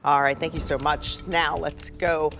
All right, thank you so much. Now let's go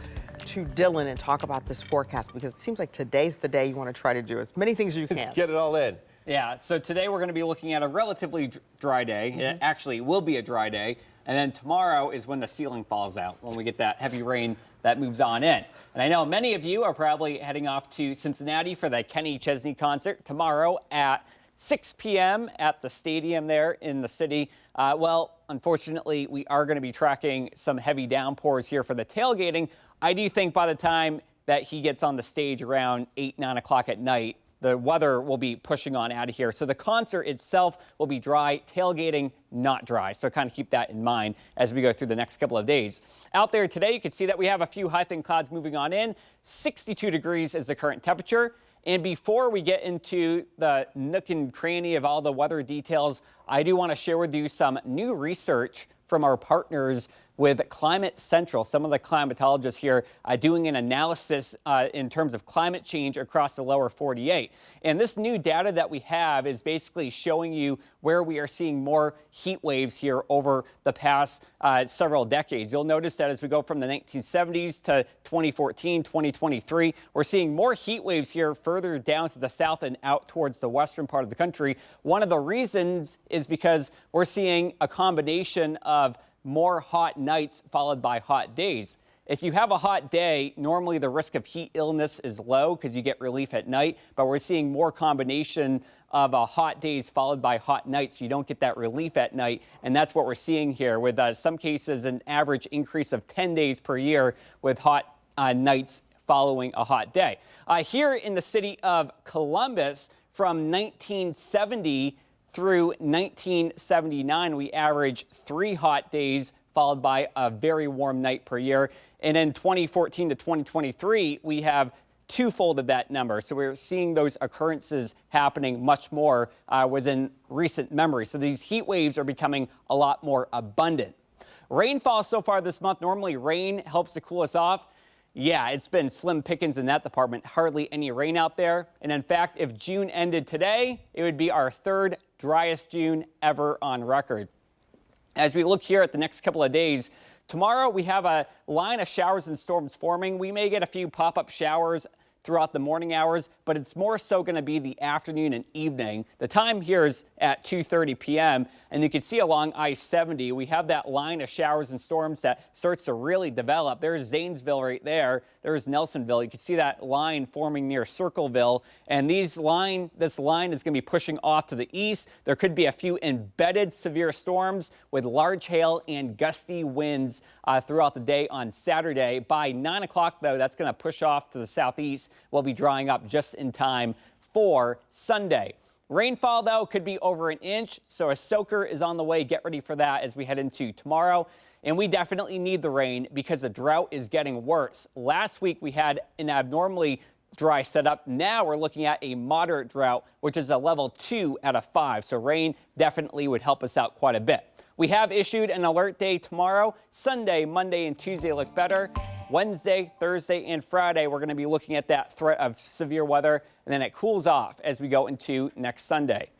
to Dylan and talk about this forecast because it seems like today's the day you want to try to do as many things as you can. Let's get it all in. Yeah, so today we're going to be looking at a relatively dry day. It actually will be a dry day. And then tomorrow is when the ceiling falls out, when we get that heavy rain that moves on in. And I know many of you are probably heading off to Cincinnati for the Kenny Chesney concert tomorrow at 6 p.m. at the stadium there in the city. Well, unfortunately, we are going to be tracking some heavy downpours here for the tailgating. I do think by the time that he gets on the stage around 8, 9 o'clock at night, the weather will be pushing on out of here. So the concert itself will be dry, tailgating not dry. So kind of keep that in mind as we go through the next couple of days. Out there today, you can see that we have a few high thin clouds moving on in. 62 degrees is the current temperature. And before we get into the nook and cranny of all the weather details, I do want to share with you some new research from our partners with Climate Central. Some of the climatologists here doing an analysis in terms of climate change across the lower 48. And this new data that we have is basically showing you where we are seeing more heat waves here over the past several decades. You'll notice that as we go from the 1970s to 2014, 2023, we're seeing more heat waves here further down to the south and out towards the western part of the country. One of the reasons is because we're seeing a combination of more hot nights followed by hot days. If you have a hot day, normally the risk of heat illness is low because you get relief at night, but we're seeing more combination of hot days followed by hot nights. So you don't get that relief at night, and that's what we're seeing here with some cases an average increase of 10 days per year with hot nights following a hot day. Here in the city of Columbus, from 1970 through 1979, we averaged 3 hot days followed by a very warm night per year. And in 2014 to 2023, we have twofold of that number. So we're seeing those occurrences happening much more within recent memory. So these heat waves are becoming a lot more abundant. Rainfall so far this month, normally rain helps to cool us off. Yeah, it's been slim pickings in that department. Hardly any rain out there. And in fact, if June ended today, it would be our 3rd driest June ever on record. As we look here at the next couple of days, tomorrow we have a line of showers and storms forming. We may get a few pop-up showers throughout the morning hours, but it's more so going to be the afternoon and evening. The time here is at 2:30 p.m. and you can see along I-70 we have that line of showers and storms that starts to really develop. There's Zanesville right there. There's Nelsonville. You can see that line forming near Circleville, and this line is going to be pushing off to the east. There could be a few embedded severe storms with large hail and gusty winds throughout the day on Saturday. By 9 o'clock, though, that's going to push off to the southeast. Will be drying up just in time for Sunday. Rainfall, though, could be over an inch, so a soaker is on the way. Get ready for that as we head into tomorrow. And we definitely need the rain because the drought is getting worse. Last week, we had an abnormally dry setup. Now we're looking at a moderate drought, which is a level 2 out of 5. So rain definitely would help us out quite a bit. We have issued an alert day tomorrow. Sunday, Monday, and Tuesday look better. Wednesday, Thursday, and Friday, we're going to be looking at that threat of severe weather, and then it cools off as we go into next Sunday.